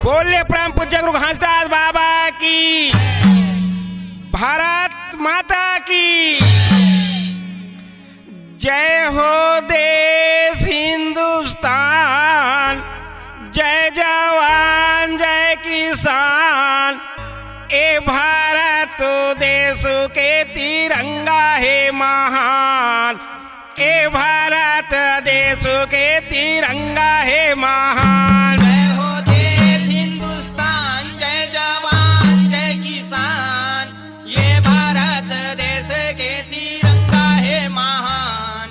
बोले परम पूज्य गुरु घासदास बाबा की, भारत माता की जय हो। देश हिंदुस्तान, जय जवान जय किसान। ए भारत देश के तिरंगा है महान, ए भारत देश के तिरंगा है महान। जय हो देश हिंदुस्तान, जय जवान जय किसान। ये भारत देश के तिरंगा है महान,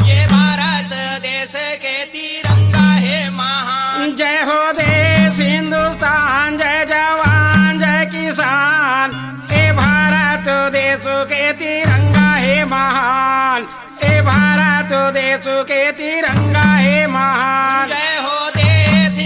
ये भारत देश के तिरंगा है महान। जय हो देश हिंदुस्तान, जय जवान जय किसान। ए भारत देश के तिरंगा है महान, ए भारत देश के तिरंगा है महान। जय हो देश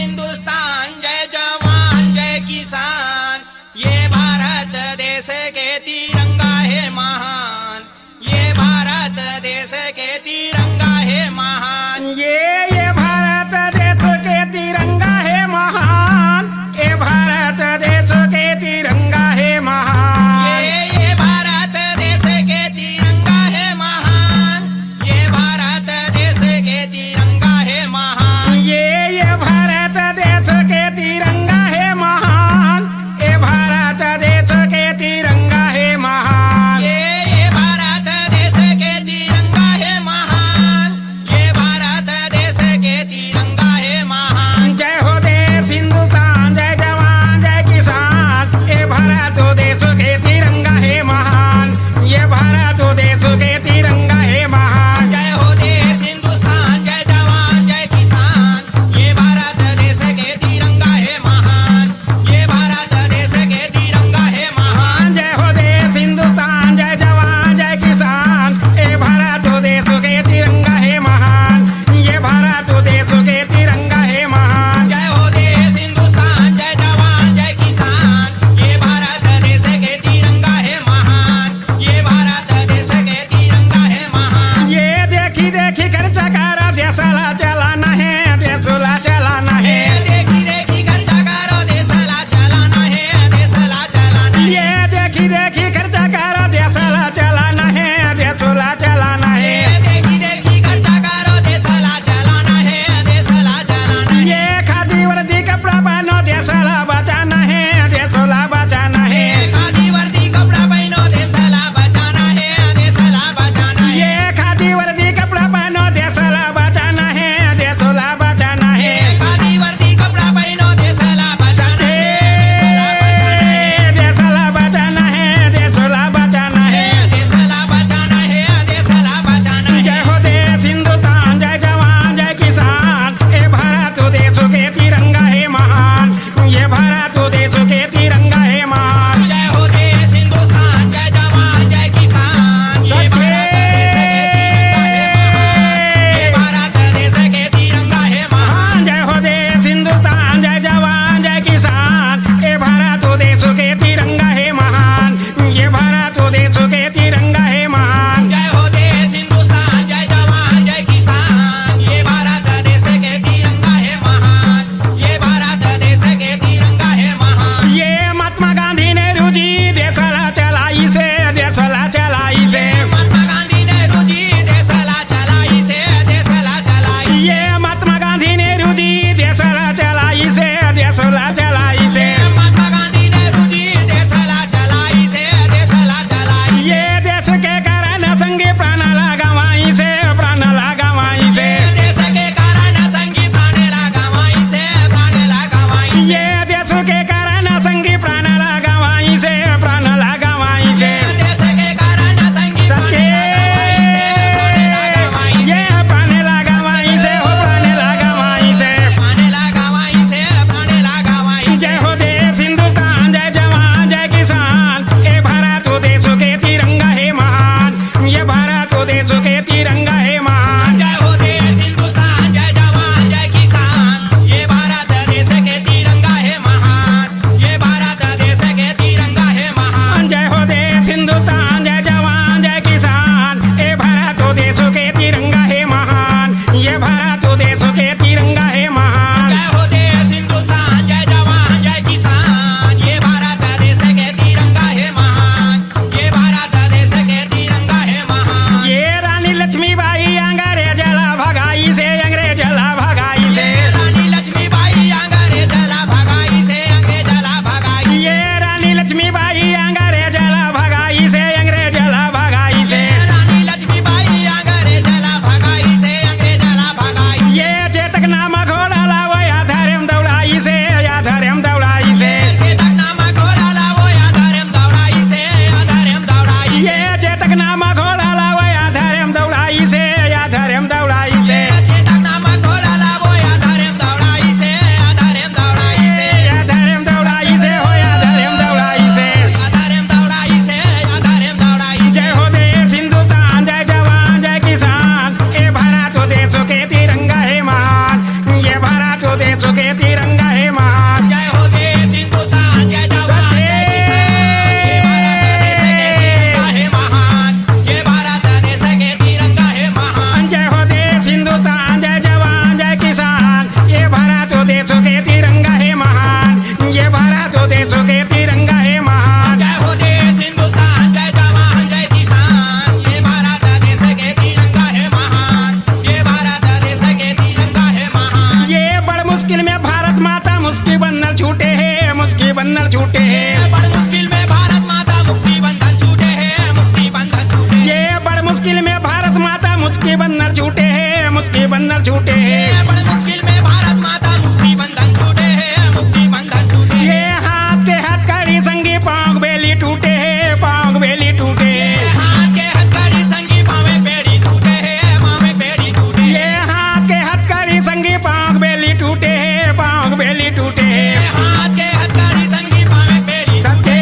मुक्ति बंधन छूटे है, मुक्ति बंधन छूटे है। बड़ मुश्किल में भारत माता मुक्ति बंधन छूटे है, मुक्ति बंधन छूटे। ये बड़ मुश्किल में भारत माता मुक्ति बंधन छूटे है, मुक्ति बंधन छूटे है। बड़ मुश्किल में भारत माता मुक्ति बंधन छूटे है, मुक्ति बंधन छूटे। ये हाथ के हथकड़ी संगी पाँव बेली टूटे है, पाँव बेली टूटे है। हाथ के हथकड़ी संगी पावे बेड़ी टूटे है, पावे बेड़ी टूटे। ये हाथ के हथकड़ी संगी पाँव बेली टूटे है, पाँव बेली टूटे है। हाथ के हथकड़ी संगी पावे बेड़ी सत्य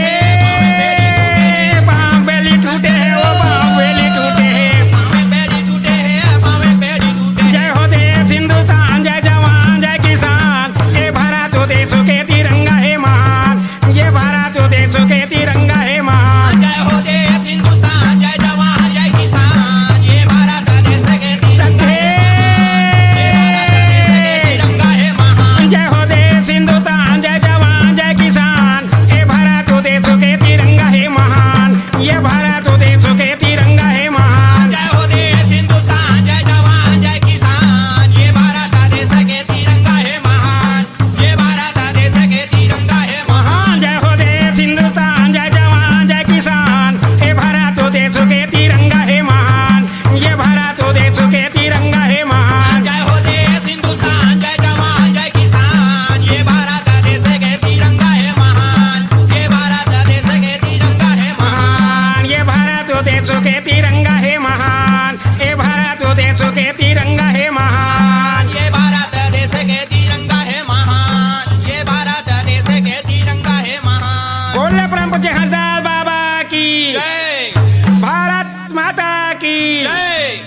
पाँव बेली टूटे है, वो पाँव बेली टूटे है। पावे बेड़ी टूटे है, पावे बेड़ी टूटे। जय हो देश हिंदुस्तान, जय जवान जय किसान, ये भारत देश के तिरंगा है महान, ये भारत देश के तिरंगा है महान। जय हो देश हिंदुस्तान, जय जवान जय किसान, ये भारत देश के सत्य तिरंगा है महान। जय हो देश हिंदुस्तान, जय जवान जय किसान, ये भारत देश के तिरंगा है महान, ये भारत देश के तिरंगा है महान। जय हो देश हिंदुस्तान, जय जवान जय किसान, ये भारत देश के तिरंगा है महान, ये भारत देश के तिरंगा है महान। जय हो देश हिंदुस्तान, जय जवान जय किसान, ये भारत देश के तिरंगा है महान, ये भारत देश के तिरंगा है महान। जय हो देश हिंदुस्तान, जय जवान जय किसान, ये भारत देश के तिरंगा है महान, ये भारत देश के तिरंगा है महान। ये भारत देश के तिरंगा है महान, ये भारत देश के तिरंगा है महान। ये भारत देश के तिरंगा है महान, ये भारत देश के तिरंगा है महान। बोले परम पूज्य हंसदास बाबा की, जय भारत माता की। जय।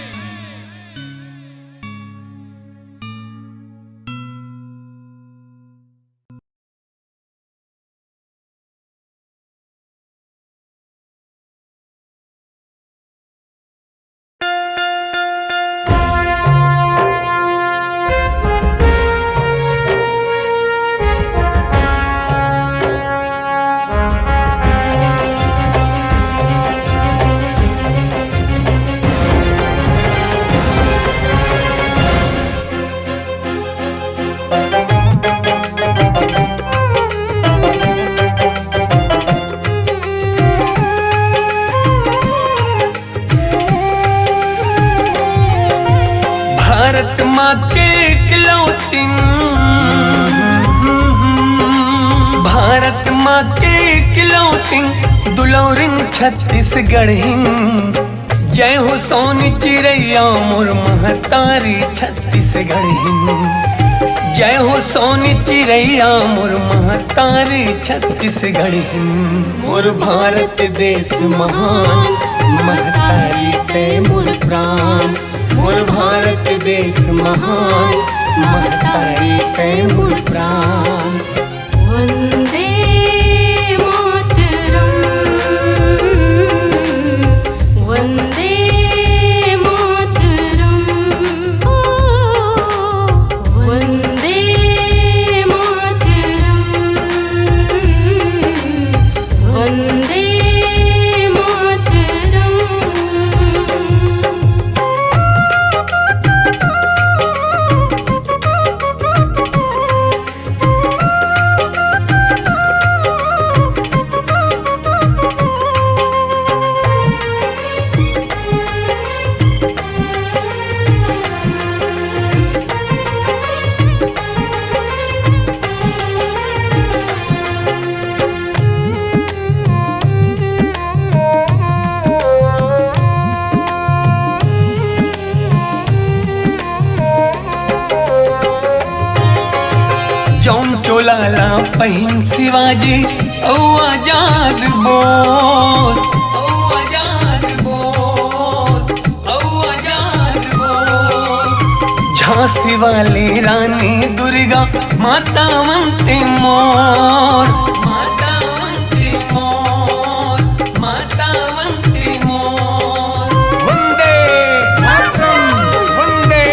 भारत माँ के इकलौती, भारत माँ के इकलौती दुलौरिन छत्तीसगढ़। जय हो सोनी चिड़ैया मोर महतारी छत्तीसगढ़। जय हो सोनी चिड़ैया मोर महतारी छत्तीसगढ़। मोर भारत देश महान, महतारी ते मोर प्राण। मोर भारत देश महान, महतारी ते मोर प्राण। वंदे मातरम, वंदे मातरम, वंदे मातरम, वंदे मातरम। जौन चोलाला पहिन शिवाजी औ आजाद बोल, औ आजाद बोल, औ आजाद बोल। झांसी वाली रानी दुर्गा माता वंदे मोर, माता वंदे मोर, माता वंदे मोर। वंदे मातरम, वंदे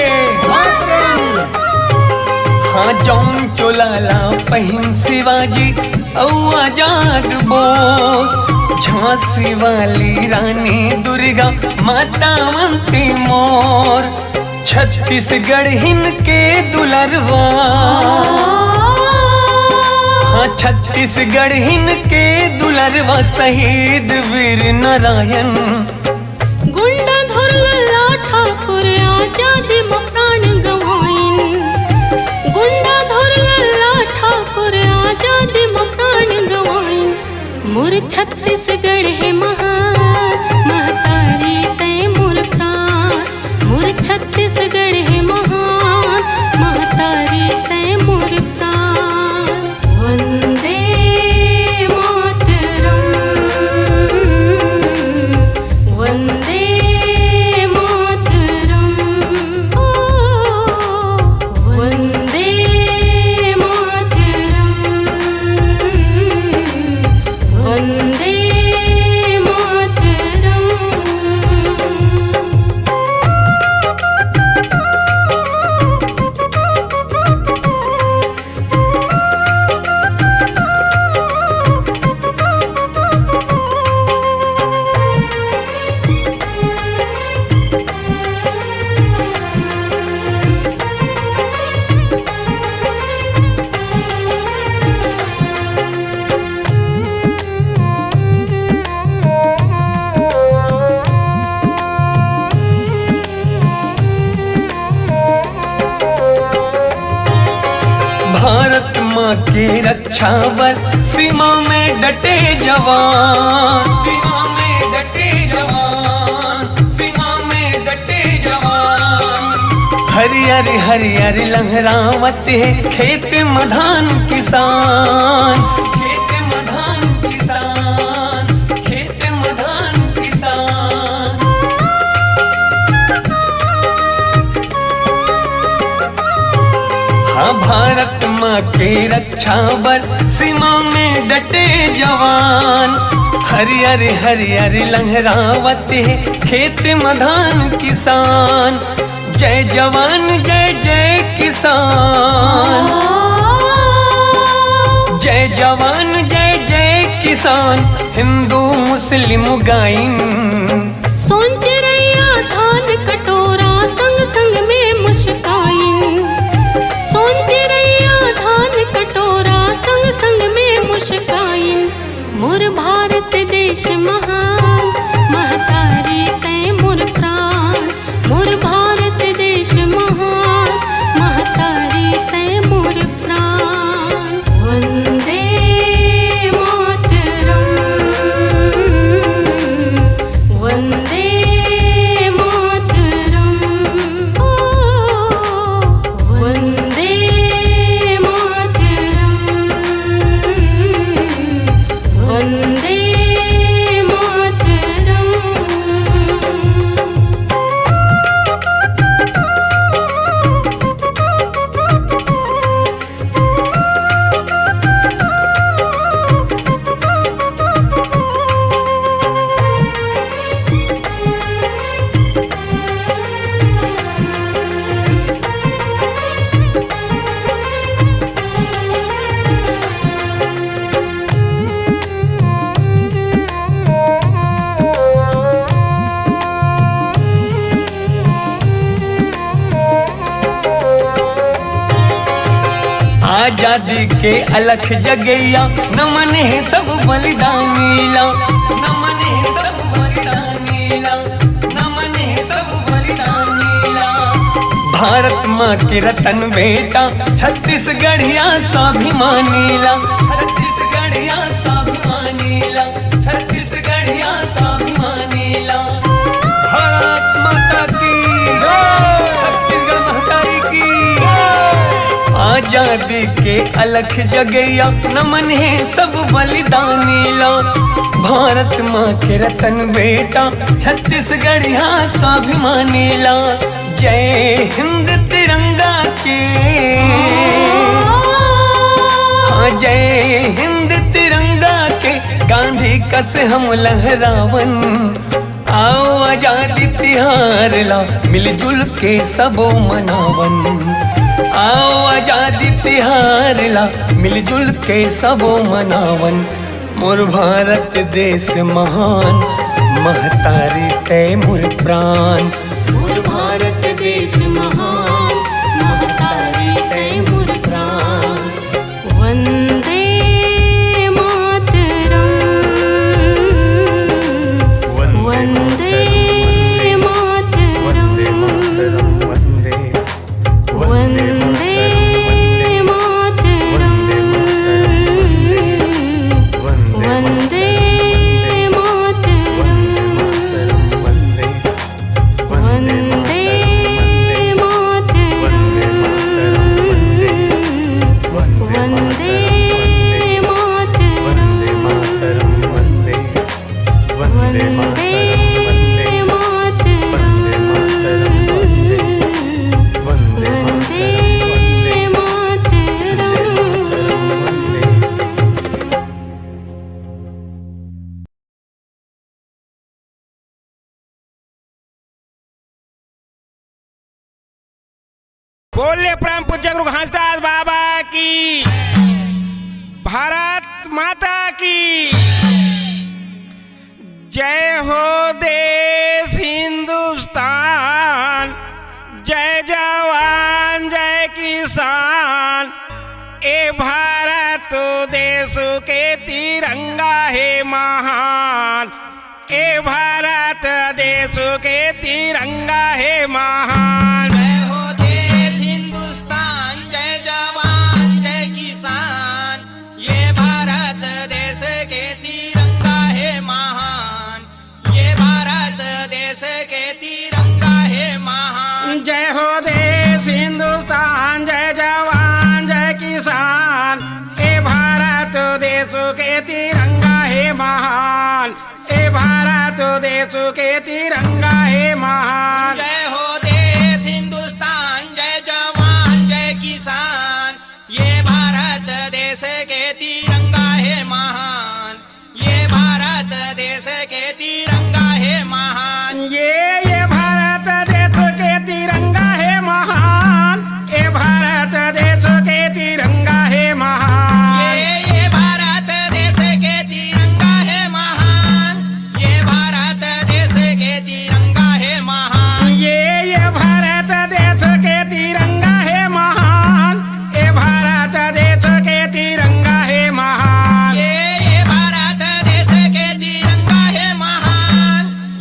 मातरम। हाँ जौन चोलाला पहिन शिवाजी औ आजाद बोस। झांसी वाली रानी दुर्गा माता वंदे मोर। छत्तीसगढ़ हिन के दुलरवा, हाँ छत्तीसगढ़ हिन के दुलरवा शहीद वीर नारायण गुंडा धरला ठाकुर आजादी में प्राण गवाइन गुंडा धरला ठाकुर आजादी में प्राण गवाइन मोर छत्तीसगढ़ है महान महतारी तय मोर प्राण मोर छत्तीसगढ़ है महान महतारी तय मोर प्राण वंदे मातरम वंदे मातरम वंदे मातरम वंदे मातरम। भारत माँ की रक्षा बर सीमा में डटे जवान सीमा में डटे जवान सीमा में डटे जवान हरियर हरियर लहरावत है खेत में धान किसान खेत में धान किसान खेत में धान किसान हाँ भारत माँ के रक्षा बर सीमा में डटे जवान हरियर हरियर लहरावत है खेत में धान किसान जय जवान जय जय किसान जय जवान जय जय किसान हिंदू मुस्लिम गाइन सोनते रैया धान कटोरा संग संग में मुस्काइन सोनते रैया धान कटोरा संग संग में मुस्काइन मोर भारत देश महान महतारी तय मोर प्राण मोर भारत देश महान महतारी तय मोर प्राण वंदे मातरम वंदे मातरम वंदे मातरम वंदे मातरम। आजादी के अलख जगैया नमन है सब बलिदानीला नमन है सब बलिदानीला नमन है सब बलिदानीला भारत माँ के रतन बेटा छत्तीसगढ़िया स्वाभिमानीला छत्तीसगढ़िया स्वाभिमानीला छत्तीसगढ़िया स्वाभिमानीला भारत माता की जय छत्तीसगढ़ महतारी की आजादी के अलख जगैया नमन है सब बलिदानीला भारत माँ के रतन बेटा छत्तीसगढ़िया स्वाभिमानीला जय हिंद तिरंगा के हाँ जय हिंद तिरंगा के गांधी कस हम लहरावन आओ आजादी तिहार ला मिलजुल के सबो मनावन आओ आजादी तिहार ला मिलजुल के सबो मनावन मोर भारत देश महान महतारी तय मोर प्राण मोर भारत देश महान महतारी तय मोर प्राण वंदे परम पूज्य गुरु घासदास बाबा की, भारत माता की जय हो। देश हिंदुस्तान, जय जवान जय किसान, ए भारत देश के तिरंगा है महान, ए भारत देश के तिरंगा है महान। जय हो देश हिंदुस्तान, जय जवान जय किसान, ये भारत देश के तिरंगा है महान, ये भारत देश के तिरंगा है महान। जय हो देश हिंदुस्तान, जय जवान जय किसान, ए भारत देश के तिरंगा है महान, ए भारत देश के तिरंगा है महान। जय हो देश हिंदुस्तान, जय जवान जय किसान, ये भारत देश के तिरंगा है महान, ये भारत देश के तिरंगा है महान। ये भारत देश के तिरंगा है महान, ए भारत देश के तिरंगा है महान। ये भारत देश के तिरंगा है महान, ये भारत देश के तिरंगा है महान। ये भारत देश के तिरंगा है महान, ए भारत देश के तिरंगा है महान। ये भारत देश के तिरंगा है महान,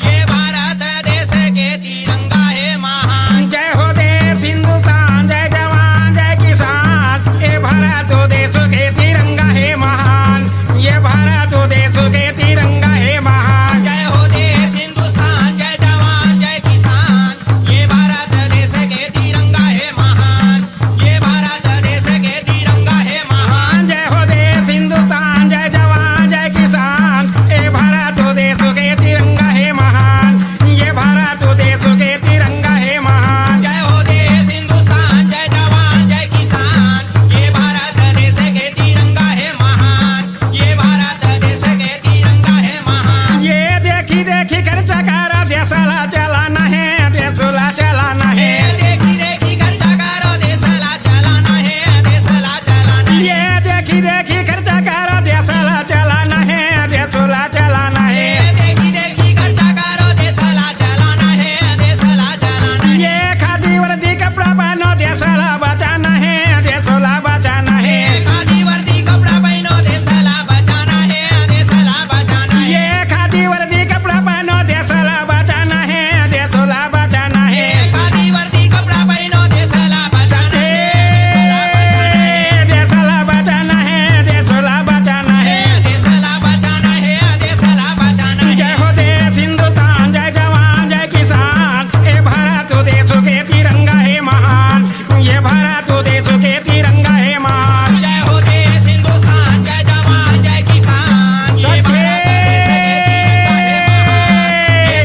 ये भारत देश के तिरंगा है महान। जय हो देश हिंदुस्तान, जय जवान जय किसान, ए भारत देश के तिरंगा है महान, ये भारत देश के तिरंगा है महान। जय हो देश हिंदुस्तान, जय जवान जय किसान, ये भारत देश के तिरंगा है महान, ये भारत देश के तिरंगा है महान। जय हो देश हिंदुस्तान, जय जवान जय किसान, ए भारत देश के तिरंगा है महान, ये भारत देश के तिरंगा है महान। जय हो देश हिंदुस्तान, जय जवान जय किसान, ये भारत देश के तिरंगा है महान, ये भारत देश के तिरंगा है महान। ये देखी देखी कर चकारा देशला चलाना है, देशला चलाना है। देखी देखी खर्चा करो, देशला चलाना है, देशला चलाना है। ये देखी देखी कर चकारा देशला चलाना है, देशला चलाना है। देखी देखी खर्चा करो, देशला चलाना है, देशला चलाना है। ये खादी वर्दी कपड़ा पहनो, देशला बचाना है, देशला बचाना है। खादी वर्दी कपड़ा पहनो, देशला बचाना है, देशला बचाना है। ये खादी वर्दी कपड़ा पहनो, देशला बचाना है, देशला बचाना है। खादी वर्दी कपड़ा पहनो, देशला बचाना है, देशला बचाना है, देशला बचाना है। देशला बचाना है, देशला बचाना है। जय हो देश हिंदुस्तान, जय जवान जय किसान, ए भारत देश के तिरंगा है महान, ये भारत देश के तिरंगा है महान। जय हो देश हिंदुस्तान, जय जवान जय किसान, ये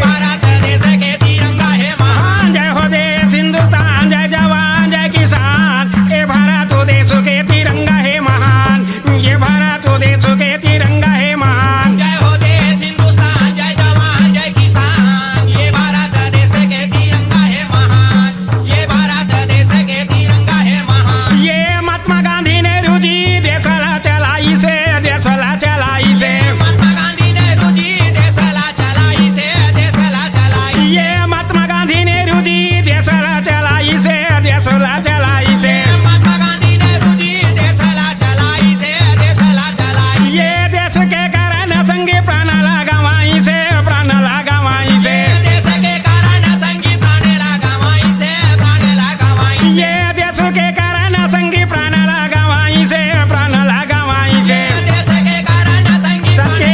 भारत देश के तिरंगा है महान। जय हो देश हिंदुस्तान, जय जवान जय किसान, ए भारत देश के तिरंगा है महान, ये भारत देश के तिरंगा है महान। जय हो देश हिंदुस्तान, जय जवान जय किसान, ये भारत देश के तिरंगा है महान, ये भारत देश के तिरंगा है महान। ये महात्मा गांधी नेहरू जी देशला चलाई से, देशला चलाई से। महात्मा गांधी नेहरू जी देशला चलाई से, देशला चलाई। ये महात्मा गांधी नेहरू जी देशला चलाई से, देशला चलाई से। महात्मा गांधी नेहरू जी देशला चलाई से, देशला चलाई। ये देश के कारण संगे प्राण लगावाई से, प्राण लगावाई से। देश के कारण संगी प्राण लगावाई से, प्राण लगावाई। ये देश के कारण संगी प्राण लगावाई से, प्राण लगावाई से। देश के कारण संगी सत्य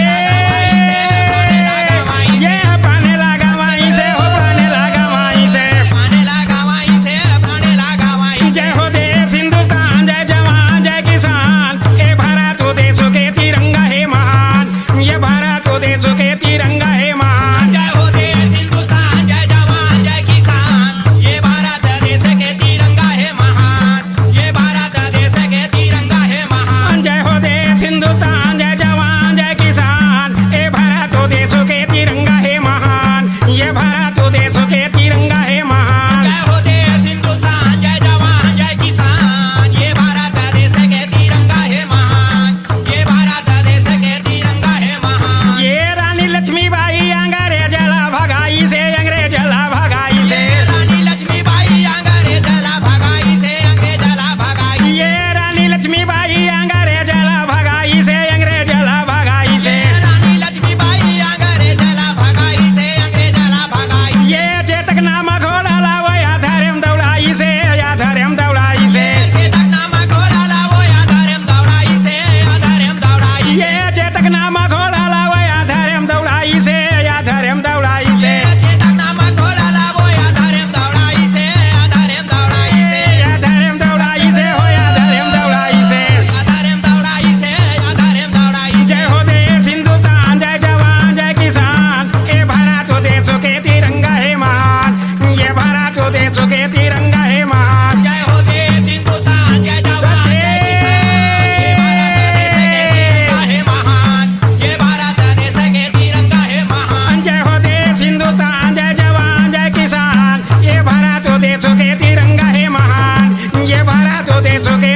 ये प्राण लगावाई से, हो प्राण लगावाई से। प्राण लगावाई से, प्राण लगावाई। जय हो देश हिंदुस्तान, जय जवान जय किसान, ए भारत देश के तिरंगा है महान, ये भारत देश के तिरंगा है महान। जय हो देश हिंदुस्तान, जय जवान जय किसान, ये भारत देश के तिरंगा है महान, ये भारत देश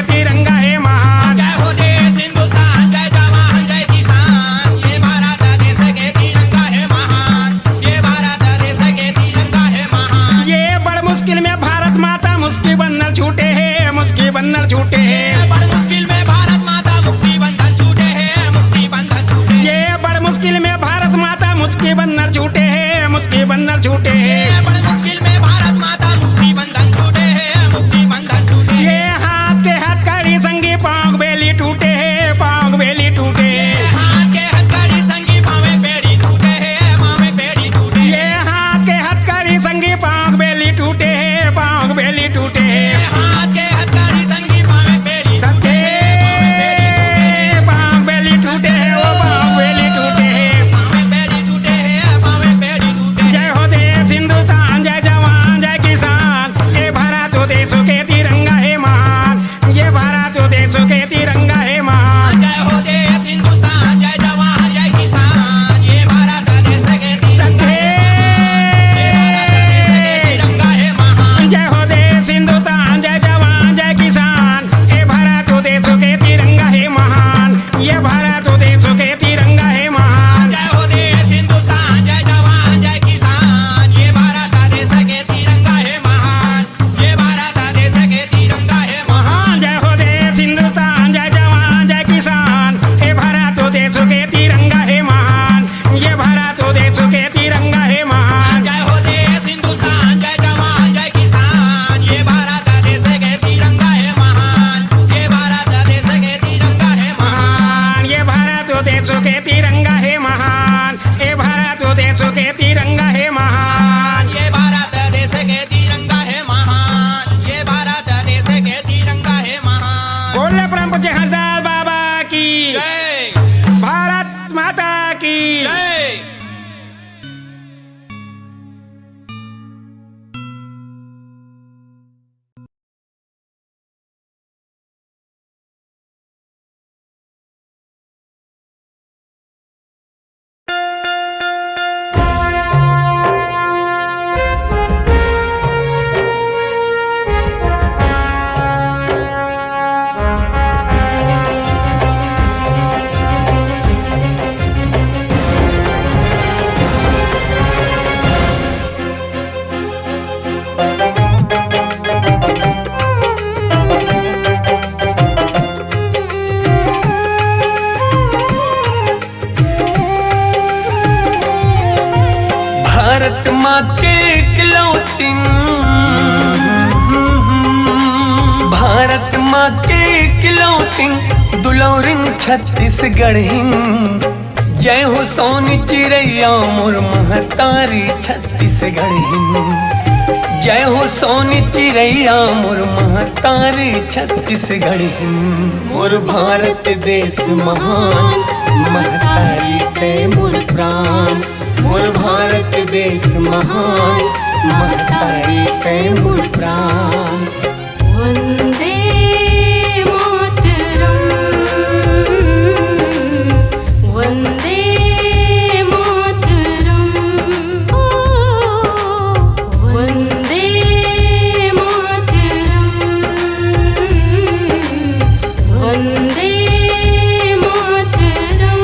तिरंगा है महान। जय हो देश हिंदुस्तान, जय जवान जय किसान, ये भारत देश के तिरंगा है महान, ये भारत देश के तिरंगा है महान। ये बड़ मुश्किल में भारत माता मुस्की बंधन छूटे है, मुस्की बंधन छूटे है। बड़ मुश्किल में भारत माता मुक्ति बंधन छूटे हैं, मुक्ति बंधन छूटे। ये बड़ मुश्किल में भारत माता मुस्की बंधन छूटे है, मुस्की बंधन छूटे है। बड़ मुश्किल में भारत माता मुक्ति बंधन छूटे हैं, मुक्ति बंधन छूटे। ये हाथ के हथकड़ी संगी पाँव बेली टूटे है, पाँव बेली टूटे है। हाथ के हथकड़ी संगी पाँव बेड़ी टूटे हैं, पाँव बेड़ी टूटे। ये हाथ के हथकड़ी संगी पाँव बेली टूटे है, पाँव बेली टूटे है। हाथ के हथकड़ी संगी पाँव बेड़ी सबके पाँव बेली टूटे है, वो पाँव बेली टूटे है। पाँव बेड़ी टूटे हैं, पाँव बेड़ी टूटे। जय हो देश हिंदुस्तान, जय जवान जय किसान, ये भारत देश के तिरंगा है महान, ये भारत देश के तिरंगा है महान। जय हो देश हिंदुस्तान, जय जवान जय किसान, ये भारत देश के तिरंगा है महान। जय हो देश हिंदुस्तान, जय जवान जय किसान, ये भारत देश के तिरंगा है महान, ये भारत देश के तिरंगा है महान। जय हो देश हिंदुस्तान, जय जवान जय किसान, ये भारत देश के तिरंगा है महान, ये भारत देश के तिरंगा है महान। जय हो देश हिंदुस्तान, जय जवान जय किसान, ये भारत देश के तिरंगा है महान, ये भारत देश के तिरंगा है महान। जय हो देश हिंदुस्तान, जय जवान जय किसान, ये भारत देश के तिरंगा है महान, ये भारत देश के तिरंगा है महान। ये भारत देश के तिरंगा है महान, ये भारत देश के तिरंगा है महान। ये भारत देश के तिरंगा है महान, ये भारत देश के तिरंगा है महान। बोले परम पूज्य हंसदास बाबा की, जय भारत माता की। जय। भारत माँ के इकलौती, भारत माँ के इकलौती दुलौरिन छत्तीसगढ़ हिन। जय हो सोनी चिड़ैया मोर महतारी छत्तीसगढ़ हिन, जय हो सोनी चिड़ैया मोर महतारी छत्तीसगढ़ हिन। मोर भारत देश महान, महतारी ते मोर प्राण, मोर भारत देश महान, महतारी ते मोर प्राण। वन्दे मातरम्, वन्दे मातरम्, ओ वन्दे मातरम्, वन्दे मातरम्।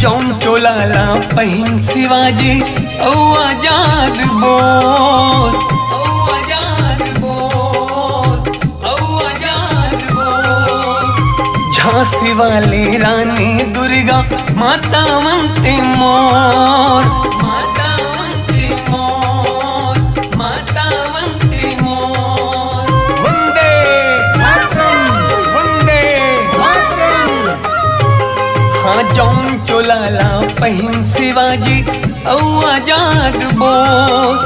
जौन चोलाला पहिन शिवाजी औ आजाद बोस, औ आजाद बोस, औ आजाद बोस। झांसी वाली रानी दुर्गा माता वंती मोर, माता वंती मोर, माता वंती मोर। वंदे मातरम, वंदे मातरम। हाँ जौन चोलाला पहिन शिवाजी औ आजाद बोस,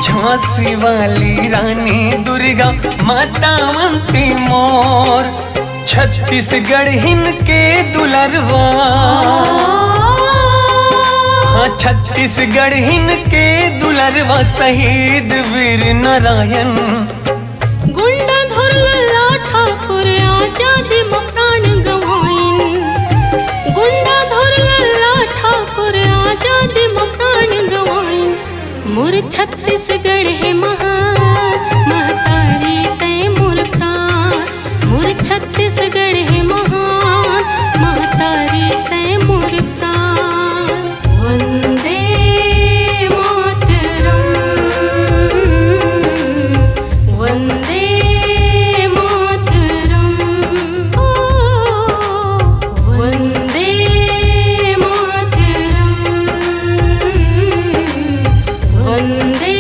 झांसी वाली रानी दुर्गा, माता अवंती मोर, छत्तीसगढ़ हिन के दुलरवा, हाँ छत्तीसगढ़ हिन के दुलरवा, शहीद वीर नारायण। गुंडा धरला ठाकुर आजादी में प्राण गवाइन, गुंडा धरला ठाकुर आजादी में प्राण गवाइन। मोर छत्तीसगढ़ है महान, महतारी तय मोर प्राण, मोर छत्तीसगढ़ है महान, महतारी तय मोर प्राण। वंदे मातरम, वंदे मातरम, ओ वंदे मातरम, वंदे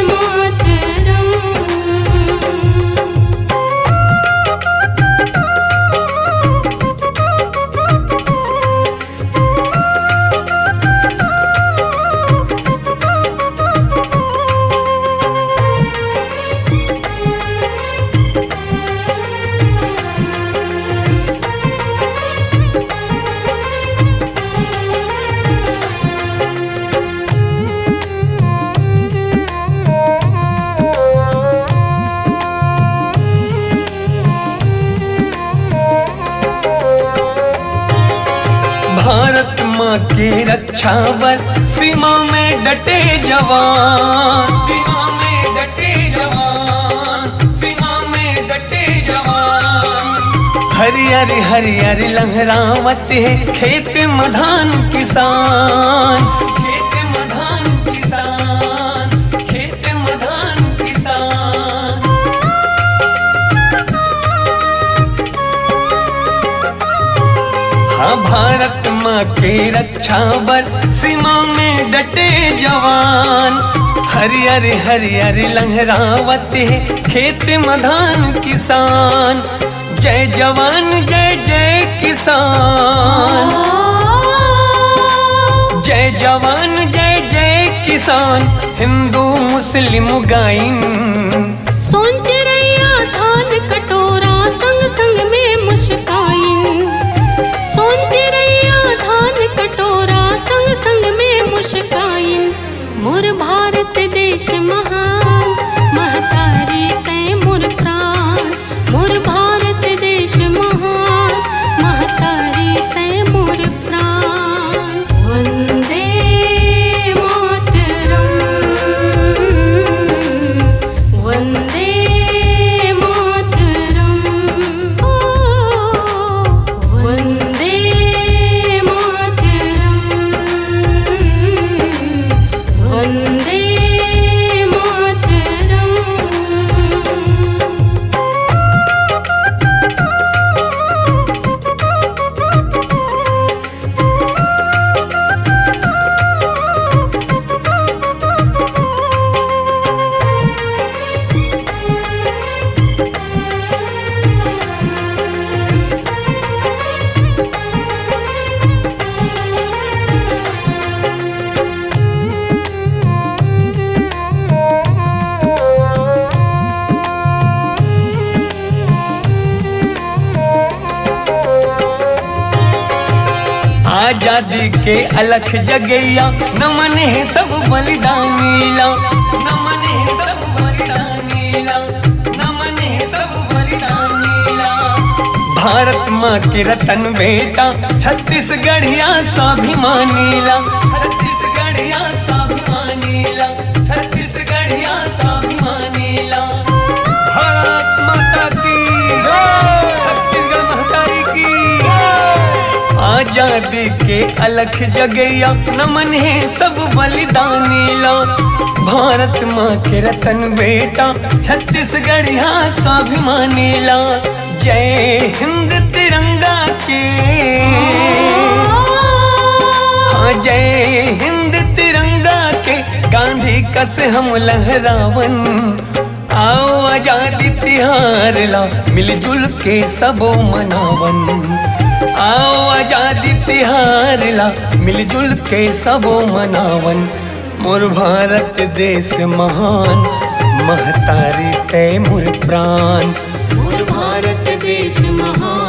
मातरम। भारत माँ की रक्षा बर सीमा में डटे जवान, सीमा में डटे जवान, सीमा में डटे जवान। हरियर हरियर लहरावत है खेत में धान किसान, खेत में धान किसान, खेत में धान किसान। हाँ भारत माँ के रक्षा बर सीमा में डटे जवान, हरियर हरियर लहरावत है खेत में धान किसान। जय जवान जय जय किसान, जय जवान जय जय किसान, हिंदू मुस्लिम गाइन। सोनते रैया धान कटोरा संग संग में मुस्काइन, सोनते रैया धान कटोरा संग संग में मुस्काइन। मोर भारत देश महान, महतारी तय मोर प्राण, मोर भारत देश महान, महतारी तय मोर प्राण। वंदे मातरम, वंदे मातरम, ओ वंदे मातरम, वंदे मातरम। आजादी के अलख जगैया, नमन है सब बलिदानीला, नमन है सब बलिदानीला, नमन है सब बलिदानीला। भारत माँ के रतन बेटा, छत्तीसगढ़िया स्वाभिमानीला, छत्तीसगढ़िया स्वाभिमानीला, छत्तीसगढ़िया स्वाभिमानीला। भारत माता की जय, छत्तीसगढ़ महतारी की आजादी के अलख जगैया, नमन है सब बलिदानीला। भारत माँ के रतन बेटा, छत्तीसगढ़िया स्वाभिमानीला। जय हिंद तिरंगा के, हाँ जय हिंद तिरंगा के, गांधी कस हम लहरावन। आओ आजादी तिहार ला, मिलजुल के सबो मनावन। आओ आजादी तिहार ला मिलजुल के सबो मनावन। मोर भारत देश महान, महतारी तय मोर प्राण। मोर भारत देश महान,